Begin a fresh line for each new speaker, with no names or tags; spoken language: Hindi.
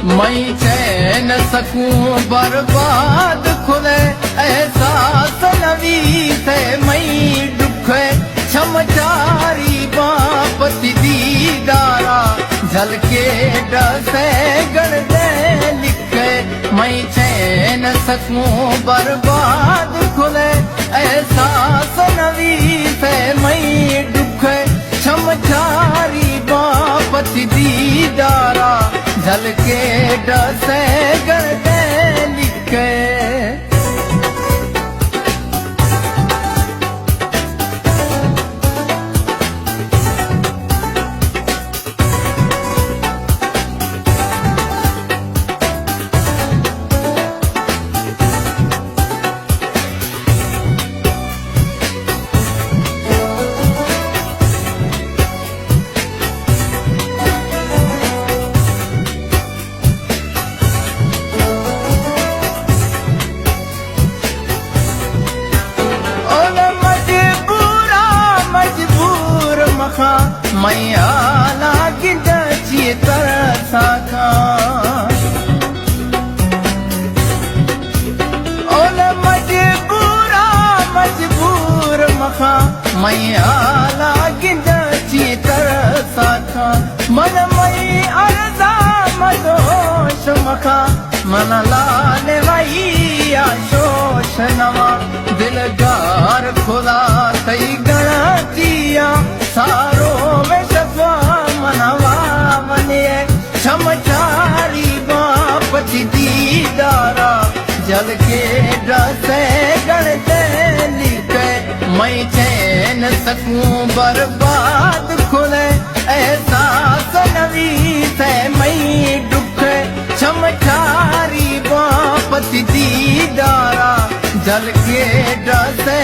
मई चैन सकूं बर्बाद खुले एहसास नवी थे मई दुख क्षमचारी बापति दीदारा झलके डसे गणदे लिखे मई चैन सकूं बर्बाद खुले एहसास नवी थे मई दुख क्षमचारी बापति दीदारा झलके डसे गणदे लिखे मैया लागिद ची तरसा का ओल मजबूर मखा मैया लागिद ची तरसा का मन मई अर्जा मदोश मखा मन लाल वही आशोश नवा दिलगार खुदा कई गणतिया सारो में सफा मनवा बने क्षमचारी बापति दीदारा जल के डसे गणते लिखे मई चैन सकूं बर्बाद खुले एहसास नवी से मई दुख क्षमचारी बापति दीदारा जल के डसे